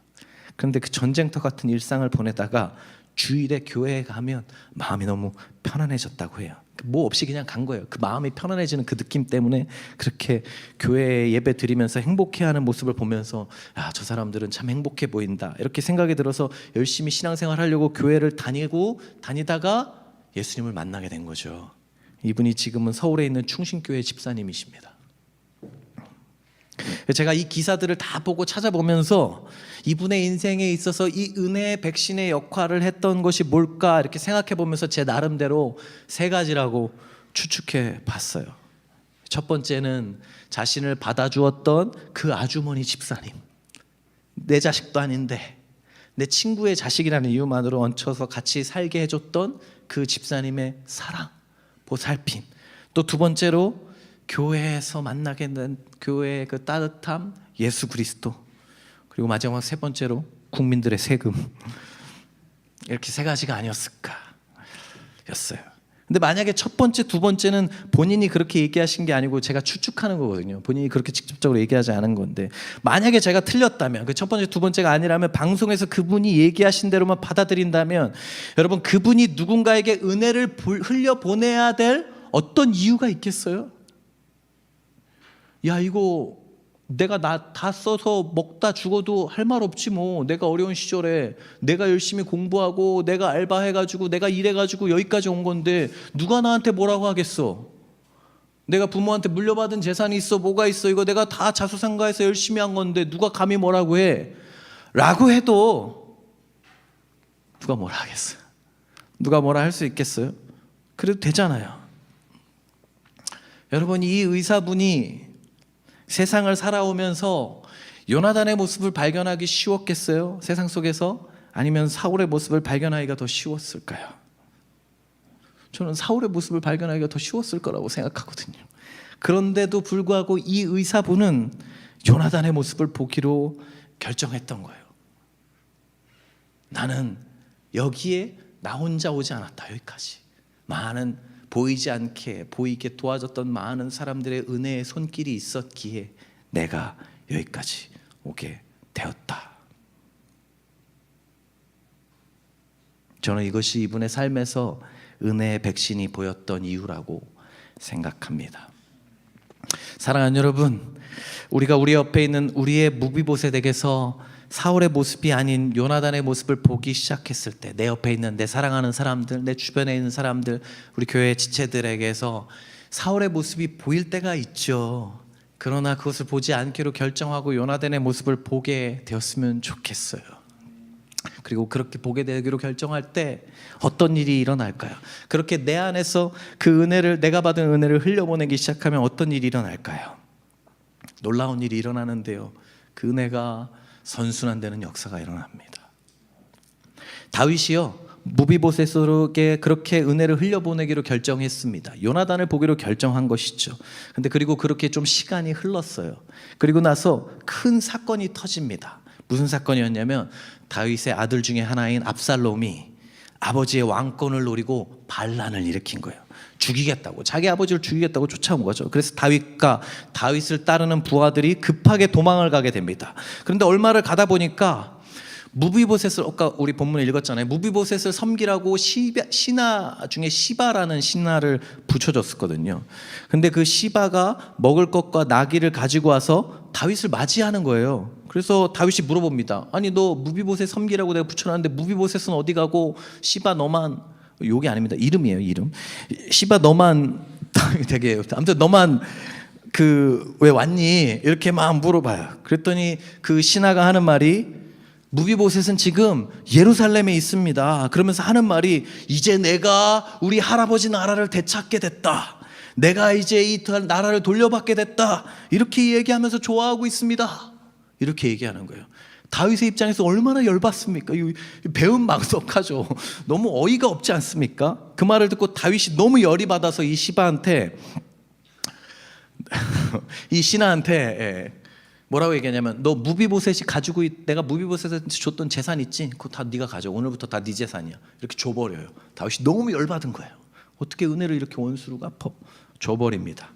그런데 그 전쟁터 같은 일상을 보내다가 주일에 교회에 가면 마음이 너무 편안해졌다고 해요. 뭐 없이 그냥 간 거예요. 그 마음이 편안해지는 그 느낌 때문에 그렇게 교회에 예배 드리면서 행복해하는 모습을 보면서 야, 저 사람들은 참 행복해 보인다 이렇게 생각이 들어서 열심히 신앙생활 하려고 교회를 다니다가 예수님을 만나게 된 거죠. 이분이 지금은 서울에 있는 충신교회 집사님이십니다. 제가 이 기사들을 다 보고 찾아보면서 이분의 인생에 있어서 이 은혜의 백신의 역할을 했던 것이 뭘까 이렇게 생각해 보면서 제 나름대로 세 가지라고 추측해 봤어요. 첫 번째는 자신을 받아주었던 그 아주머니 집사님. 내 자식도 아닌데 내 친구의 자식이라는 이유만으로 얹혀서 같이 살게 해줬던 그 집사님의 사랑, 보살핌. 또 두 번째로 교회에서 만나게 된 교회의 그 따뜻함, 예수 그리스도. 그리고 마지막 세 번째로 국민들의 세금. 이렇게 세 가지가 아니었을까 였어요. 근데 만약에 첫 번째, 두 번째는 본인이 그렇게 얘기하신 게 아니고 제가 추측하는 거거든요. 본인이 그렇게 직접적으로 얘기하지 않은 건데, 만약에 제가 틀렸다면, 그 첫 번째, 두 번째가 아니라면 방송에서 그분이 얘기하신 대로만 받아들인다면, 여러분 그분이 누군가에게 은혜를 흘려보내야 될 어떤 이유가 있겠어요? 야, 이거 내가 나 다 써서 먹다 죽어도 할 말 없지 뭐. 내가 어려운 시절에 내가 열심히 공부하고 내가 알바해가지고 내가 일해가지고 여기까지 온 건데 누가 나한테 뭐라고 하겠어. 내가 부모한테 물려받은 재산이 있어, 뭐가 있어, 이거 내가 다 자수성가해서 열심히 한 건데 누가 감히 뭐라고 해 라고 해도 누가 뭐라 하겠어요. 누가 뭐라 할 수 있겠어요? 그래도 되잖아요. 여러분, 이 의사분이 세상을 살아오면서 요나단의 모습을 발견하기 쉬웠겠어요? 세상 속에서? 아니면 사울의 모습을 발견하기가 더 쉬웠을까요? 저는 사울의 모습을 발견하기가 더 쉬웠을 거라고 생각하거든요. 그런데도 불구하고 이 의사분은 요나단의 모습을 보기로 결정했던 거예요. 나는 여기에 나 혼자 오지 않았다. 여기까지 많은 보이지 않게 보이게 도와줬던 많은 사람들의 은혜의 손길이 있었기에 내가 여기까지 오게 되었다. 저는 이것이 이분의 삶에서 은혜의 백신이 보였던 이유라고 생각합니다. 사랑하는 여러분, 우리가 우리 옆에 있는 우리의 무비보셋에게서 사울의 모습이 아닌 요나단의 모습을 보기 시작했을 때, 내 옆에 있는 내 사랑하는 사람들, 내 주변에 있는 사람들, 우리 교회 지체들에게서 사울의 모습이 보일 때가 있죠. 그러나 그것을 보지 않기로 결정하고 요나단의 모습을 보게 되었으면 좋겠어요. 그리고 그렇게 보게 되기로 결정할 때 어떤 일이 일어날까요? 그렇게 내 안에서 그 은혜를, 내가 받은 은혜를 흘려보내기 시작하면 어떤 일이 일어날까요? 놀라운 일이 일어나는데요, 그 은혜가 선순환되는 역사가 일어납니다. 다윗이요, 무비보셋에게 그렇게 은혜를 흘려보내기로 결정했습니다. 요나단을 보기로 결정한 것이죠. 근데 그리고 그렇게 좀 시간이 흘렀어요. 그리고 나서 큰 사건이 터집니다. 무슨 사건이었냐면, 다윗의 아들 중에 하나인 압살롬이 아버지의 왕권을 노리고 반란을 일으킨 거예요. 죽이겠다고, 자기 아버지를 죽이겠다고 쫓아온 거죠. 그래서 다윗과 다윗을 따르는 부하들이 급하게 도망을 가게 됩니다. 그런데 얼마를 가다 보니까 무비보셋을, 아까 우리 본문에 읽었잖아요. 무비보셋을 섬기라고 신하 중에 시바라는 신하를 붙여줬었거든요. 근데 그 시바가 먹을 것과 나귀를 가지고 와서 다윗을 맞이하는 거예요. 그래서 다윗이 물어봅니다. 아니, 너 무비보셋 섬기라고 내가 붙여놨는데 무비보셋은 어디 가고 시바 너만, 욕이 아닙니다, 이름이에요, 이름. 시바 너만 되게, 아무튼 너만 왜 왔니? 이렇게 막 물어봐요. 그랬더니 그 신하가 하는 말이, 무비보셋은 지금 예루살렘에 있습니다. 그러면서 하는 말이, 이제 내가 우리 할아버지 나라를 되찾게 됐다. 내가 이제 이 나라를 돌려받게 됐다. 이렇게 얘기하면서 좋아하고 있습니다. 이렇게 얘기하는 거예요. 다윗의 입장에서 얼마나 열받습니까? 배은망덕하죠. 너무 어이가 없지 않습니까? 그 말을 듣고 다윗이 너무 열이 받아서 이 시바한테 이 신하한테 뭐라고 얘기하냐면, 너 무비보셋이 가지고 내가 무비보셋한테 줬던 재산 있지? 그거 다 네가 가져. 오늘부터 다 네 재산이야. 이렇게 줘버려요. 다윗이 너무 열받은 거예요. 어떻게 은혜를 이렇게 원수로 갚어? 줘버립니다.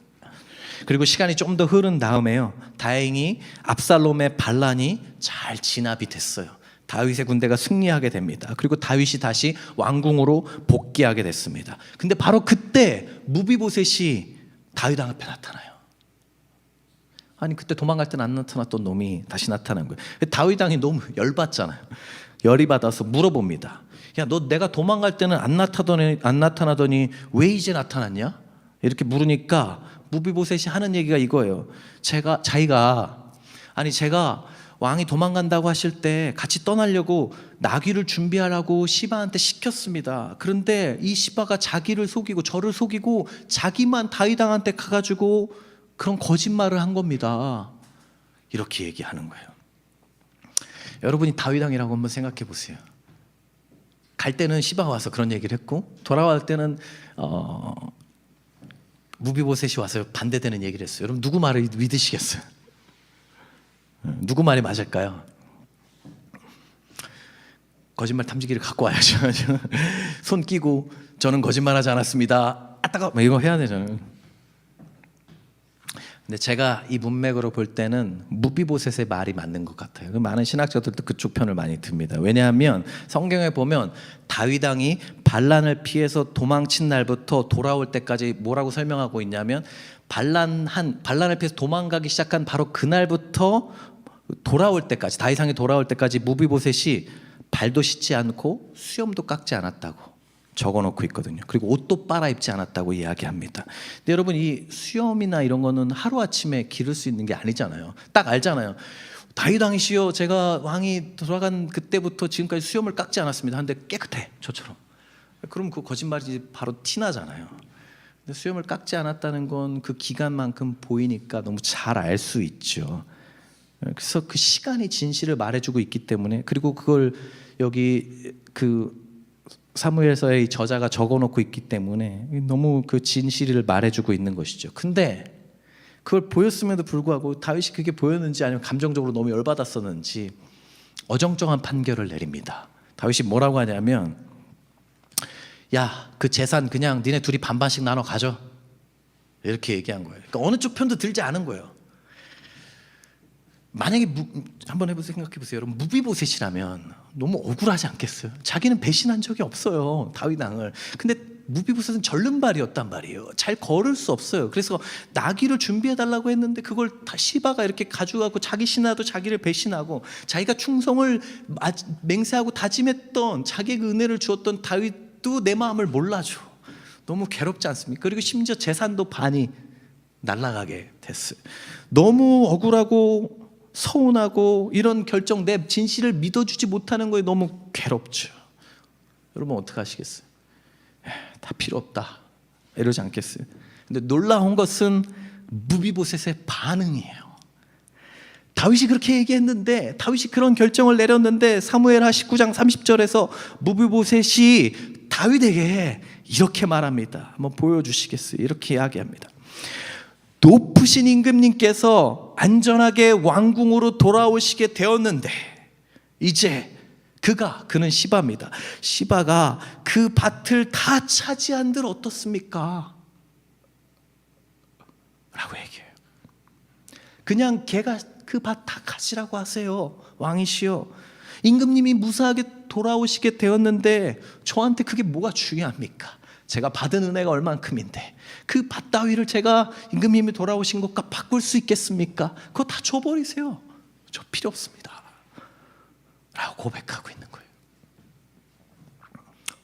그리고 시간이 좀 더 흐른 다음에요, 다행히 압살롬의 반란이 잘 진압이 됐어요. 다윗의 군대가 승리하게 됩니다. 그리고 다윗이 다시 왕궁으로 복귀하게 됐습니다. 근데 바로 그때 무비보셋이 다윗 앞에 나타나요. 아니, 그때 도망갈 때는 안 나타났던 놈이 다시 나타난 거예요. 다윗 왕이 너무 열받잖아요. 열이 받아서 물어봅니다. 야, 너 내가 도망갈 때는 안 나타나더니 왜 이제 나타났냐? 이렇게 물으니까 무비보셋이 하는 얘기가 이거예요. 제가 왕이 도망간다고 하실 때 같이 떠나려고 나귀를 준비하라고 시바한테 시켰습니다. 그런데 이 시바가 자기를 속이고 저를 속이고 자기만 다윗 왕한테 가가지고 그런 거짓말을 한 겁니다. 이렇게 얘기하는 거예요. 여러분이 다윗 왕이라고 한번 생각해 보세요. 갈 때는 시바가 와서 그런 얘기를 했고, 돌아올 때는 무비보셋이 와서 반대되는 얘기를 했어요. 여러분, 누구 말을 믿으시겠어요? 누구 말이 맞을까요? 거짓말 탐지기를 갖고 와야죠. 손 끼고 저는 거짓말하지 않았습니다. 아따가 이거 해야 되잖아요. 근데 제가 이 문맥으로 볼 때는 무비보셋의 말이 맞는 것 같아요. 많은 신학자들도 그쪽 편을 많이 듭니다. 왜냐하면 성경에 보면 다윗 왕이 반란을 피해서 도망친 날부터 돌아올 때까지 뭐라고 설명하고 있냐면, 반란을 피해서 도망가기 시작한 바로 그날부터 돌아올 때까지, 다윗 왕이 돌아올 때까지 무비보셋이 발도 씻지 않고 수염도 깎지 않았다고 적어놓고 있거든요. 그리고 옷도 빨아입지 않았다고 이야기합니다. 근데 여러분, 이 수염이나 이런 거는 하루아침에 기를 수 있는 게 아니잖아요. 딱 알잖아요. 다윗 왕이시여, 제가 왕이 돌아간 그때부터 지금까지 수염을 깎지 않았습니다 하는데 깨끗해, 저처럼. 그럼 그 거짓말이 바로 티나잖아요. 근데 수염을 깎지 않았다는 건 그 기간만큼 보이니까 너무 잘 알 수 있죠. 그래서 그 시간이 진실을 말해주고 있기 때문에, 그리고 그걸 여기 그 사무엘서의 저자가 적어놓고 있기 때문에 너무 그 진실을 말해주고 있는 것이죠. 근데 그걸 보였음에도 불구하고 다윗이 그게 보였는지 아니면 감정적으로 너무 열받았었는지 어정쩡한 판결을 내립니다. 다윗이 뭐라고 하냐면, 야, 그 재산 그냥 니네 둘이 반반씩 나눠 가져, 이렇게 얘기한 거예요. 그러니까 어느 쪽 편도 들지 않은 거예요. 만약에 한번 생각해 보세요. 여러분, 무비보셋이라면 너무 억울하지 않겠어요? 자기는 배신한 적이 없어요, 다윗 왕을. 근데 무비보셋은 절름발이었단 말이에요. 잘 걸을 수 없어요. 그래서 나귀를 준비해 달라고 했는데 그걸 다 시바가 이렇게 가져가고, 자기 신하도 자기를 배신하고, 자기가 충성을 맹세하고 다짐했던, 자기의 그 은혜를 주었던 다윗도 내 마음을 몰라줘. 너무 괴롭지 않습니까? 그리고 심지어 재산도 반이 날아가게 됐어요. 너무 억울하고 서운하고, 이런 결정, 내 진실을 믿어주지 못하는 거에 너무 괴롭죠. 여러분, 어떻게 하시겠어요? 다 필요 없다 이러지 않겠어요? 근데 놀라운 것은 무비보셋의 반응이에요. 다윗이 그렇게 얘기했는데, 다윗이 그런 결정을 내렸는데, 사무엘하 19장 30절에서 무비보셋이 다윗에게 이렇게 말합니다. 한번 보여주시겠어요? 이렇게 이야기합니다. 높으신 임금님께서 안전하게 왕궁으로 돌아오시게 되었는데, 이제 그는 시바입니다. 시바가 그 밭을 다 차지한들 어떻습니까? 라고 얘기해요. 그냥 걔가 그 밭 다 가지라고 하세요, 왕이시여. 임금님이 무사하게 돌아오시게 되었는데 저한테 그게 뭐가 중요합니까? 제가 받은 은혜가 얼만큼인데 그 밭 따위를 제가 임금님이 돌아오신 것과 바꿀 수 있겠습니까? 그거 다 줘버리세요. 저 필요 없습니다 라고 고백하고 있는 거예요.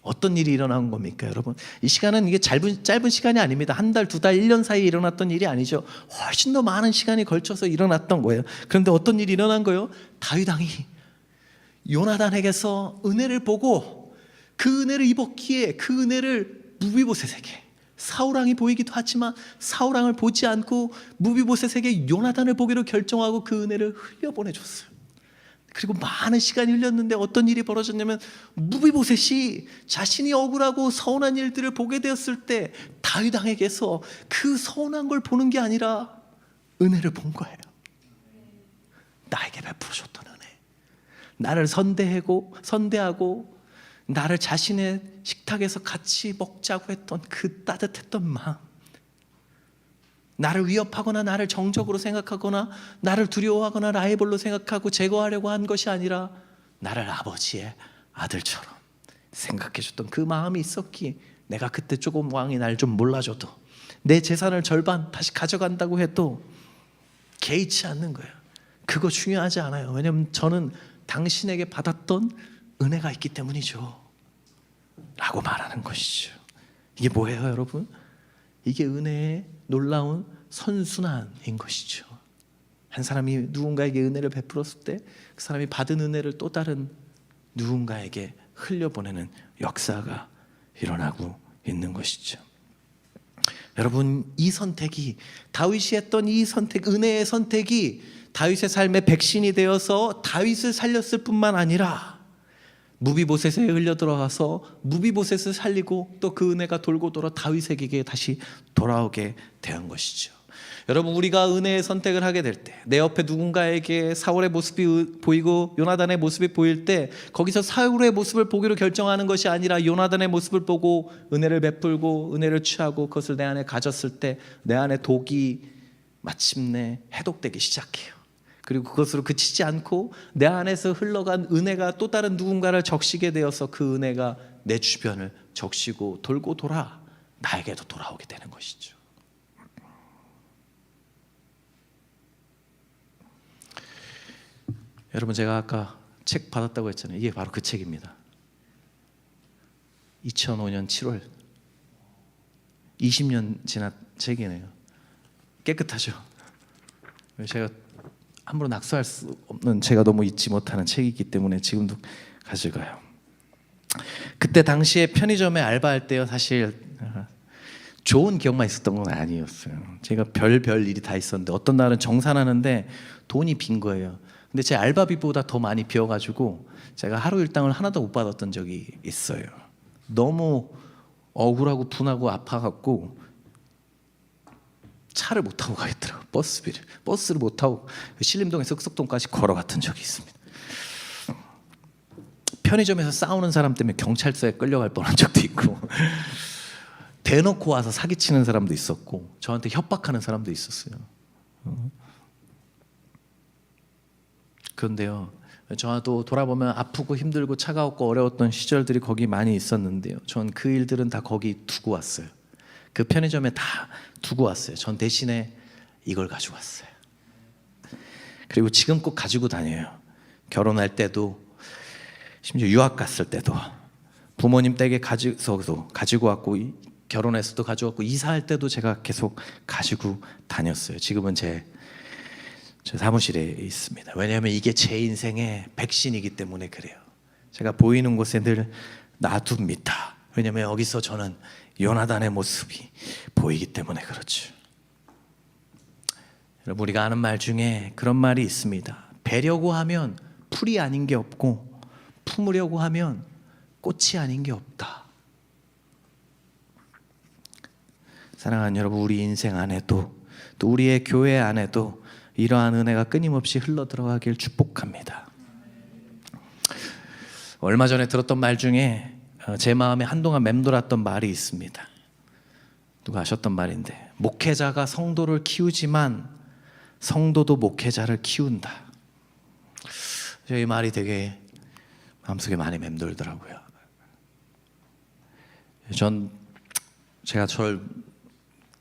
어떤 일이 일어난 겁니까, 여러분? 이 시간은 이게 짧은 시간이 아닙니다. 한 달, 두 달, 1년 사이에 일어났던 일이 아니죠. 훨씬 더 많은 시간이 걸쳐서 일어났던 거예요. 그런데 어떤 일이 일어난 거예요? 다윗 왕이 요나단에게서 은혜를 보고, 그 은혜를 입었기에 그 은혜를 무비보셋에게, 사울 왕이 보이기도 하지만 사울 왕을 보지 않고 무비보셋에게 요나단을 보기로 결정하고 그 은혜를 흘려보내줬어요. 그리고 많은 시간이 흘렸는데 어떤 일이 벌어졌냐면, 무비보셋이 자신이 억울하고 서운한 일들을 보게 되었을 때 다윗 왕에게서 그 서운한 걸 보는 게 아니라 은혜를 본 거예요. 나에게 베풀어줬던 은혜, 나를 선대하고 나를 자신의 식탁에서 같이 먹자고 했던 그 따뜻했던 마음, 나를 위협하거나 나를 정적으로 생각하거나 나를 두려워하거나 라이벌로 생각하고 제거하려고 한 것이 아니라 나를 아버지의 아들처럼 생각해 줬던 그 마음이 있었기에 내가 그때 조금 왕이 날 좀 몰라줘도 내 재산을 절반 다시 가져간다고 해도 개의치 않는 거예요. 그거 중요하지 않아요. 왜냐하면 저는 당신에게 받았던 은혜가 있기 때문이죠 라고 말하는 것이죠. 이게 뭐예요 여러분? 이게 은혜의 놀라운 선순환인 것이죠. 한 사람이 누군가에게 은혜를 베풀었을 때 그 사람이 받은 은혜를 또 다른 누군가에게 흘려보내는 역사가 일어나고 있는 것이죠. 여러분, 이 선택이 다윗이 했던 이 선택, 은혜의 선택이 다윗의 삶의 백신이 되어서 다윗을 살렸을 뿐만 아니라 무비보셋에 흘려 들어가서 무비보셋을 살리고 또 그 은혜가 돌고 돌아 다윗에게 다시 돌아오게 된 것이죠. 여러분, 우리가 은혜의 선택을 하게 될 때 내 옆에 누군가에게 사울의 모습이 보이고 요나단의 모습이 보일 때 거기서 사울의 모습을 보기로 결정하는 것이 아니라 요나단의 모습을 보고 은혜를 베풀고 은혜를 취하고 그것을 내 안에 가졌을 때 내 안에 독이 마침내 해독되기 시작해요. 그리고 그것으로 그치지 않고 내 안에서 흘러간 은혜가 또 다른 누군가를 적시게 되어서 그 은혜가 내 주변을 적시고 돌고 돌아 나에게도 돌아오게 되는 것이죠. 여러분, 제가 아까 책 받았다고 했잖아요. 이게 바로 그 책입니다. 2005년 7월 20년 지난 책이네요. 깨끗하죠. 제가 함부로 낙서할 수 없는, 제가 너무 잊지 못하는 책이기 때문에 지금도 가져가요. 그때 당시에 편의점에 알바할 때요, 사실 좋은 기억만 있었던 건 아니었어요. 제가 별별 일이 다 있었는데 어떤 날은 정산하는데 돈이 빈 거예요. 근데 제 알바비보다 더 많이 비어가지고 제가 하루 일당을 하나도 못 받았던 적이 있어요. 너무 억울하고 분하고 아파갖고 차를 못 타고 가겠더라고요. 버스를 못 타고 신림동에서 흑석동까지 걸어갔던 적이 있습니다. 편의점에서 싸우는 사람 때문에 경찰서에 끌려갈 뻔한 적도 있고 대놓고 와서 사기치는 사람도 있었고 저한테 협박하는 사람도 있었어요. 그런데요, 저도 돌아보면 아프고 힘들고 차가웠고 어려웠던 시절들이 거기 많이 있었는데요, 전 그 일들은 다 거기 두고 왔어요. 그 편의점에 다 두고 왔어요. 전 대신에 이걸 가지고 왔어요. 그리고 지금 꼭 가지고 다녀요. 결혼할 때도, 심지어 유학 갔을 때도 부모님 댁에 가지고 왔고, 결혼해서도 가져왔고, 이사할 때도 제가 계속 가지고 다녔어요. 지금은 제 사무실에 있습니다. 왜냐하면 이게 제 인생의 백신이기 때문에 그래요. 제가 보이는 곳에 늘 놔둡니다. 왜냐하면 여기서 저는 요나단의 모습이 보이기 때문에 그렇죠. 여러분, 우리가 아는 말 중에 그런 말이 있습니다. 베려고 하면 풀이 아닌 게 없고 품으려고 하면 꽃이 아닌 게 없다. 사랑하는 여러분, 우리 인생 안에도 또 우리의 교회 안에도 이러한 은혜가 끊임없이 흘러들어가길 축복합니다. 얼마 전에 들었던 말 중에 제 마음에 한동안 맴돌았던 말이 있습니다. 누가 하셨던 말인데, 목회자가 성도를 키우지만 성도도 목회자를 키운다. 이 말이 되게 마음속에 많이 맴돌더라고요. 제가 저를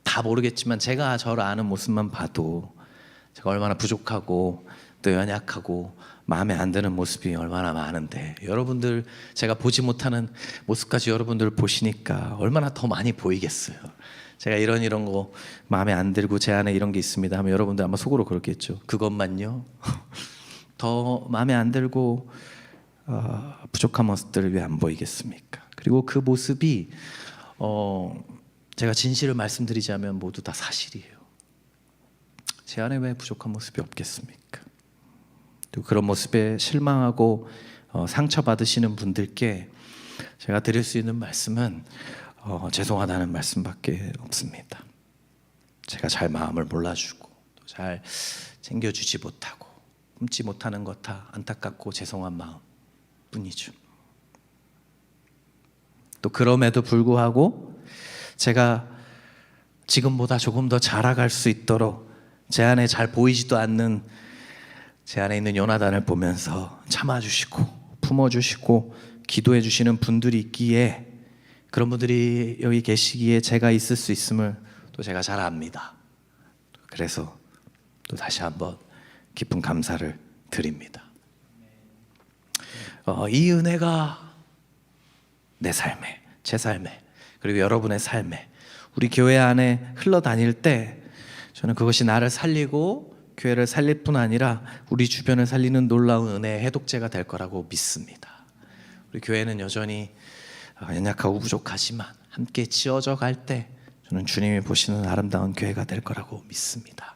다 모르겠지만 제가 저를 아는 모습만 봐도 제가 얼마나 부족하고 또 연약하고 마음에 안 드는 모습이 얼마나 많은데, 여러분들 제가 보지 못하는 모습까지 여러분들 보시니까 얼마나 더 많이 보이겠어요. 제가 이런 거 마음에 안 들고 제 안에 이런 게 있습니다 하면 여러분들 아마 속으로 그렇겠죠. 그것만요? 더 마음에 안 들고 부족한 모습들을 왜 안 보이겠습니까? 그리고 그 모습이 제가 진실을 말씀드리자면 모두 다 사실이에요. 제 안에 왜 부족한 모습이 없겠습니까? 또 그런 모습에 실망하고 상처받으시는 분들께 제가 드릴 수 있는 말씀은 죄송하다는 말씀밖에 없습니다. 제가 잘 마음을 몰라주고 또 잘 챙겨주지 못하고 품지 못하는 것 다 안타깝고 죄송한 마음 뿐이죠. 또 그럼에도 불구하고 제가 지금보다 조금 더 자라갈 수 있도록 제 안에 잘 보이지도 않는 제 안에 있는 요나단을 보면서 참아주시고 품어주시고 기도해 주시는 분들이 있기에, 그런 분들이 여기 계시기에 제가 있을 수 있음을 또 제가 잘 압니다. 그래서 또 다시 한번 깊은 감사를 드립니다. 이 은혜가 내 삶에, 제 삶에, 그리고 여러분의 삶에, 우리 교회 안에 흘러다닐 때 저는 그것이 나를 살리고 교회를 살릴 뿐 아니라 우리 주변을 살리는 놀라운 은혜의 해독제가 될 거라고 믿습니다. 우리 교회는 여전히 연약하고 부족하지만 함께 지어져 갈 때 저는 주님이 보시는 아름다운 교회가 될 거라고 믿습니다.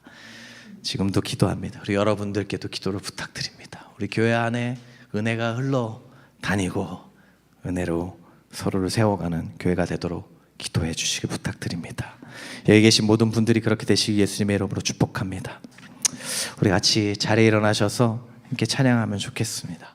지금도 기도합니다. 우리 여러분들께도 기도를 부탁드립니다. 우리 교회 안에 은혜가 흘러다니고 은혜로 서로를 세워가는 교회가 되도록 기도해 주시기 부탁드립니다. 여기 계신 모든 분들이 그렇게 되시기 예수님의 이름으로 축복합니다. 우리 같이 자리에 일어나셔서 함께 찬양하면 좋겠습니다.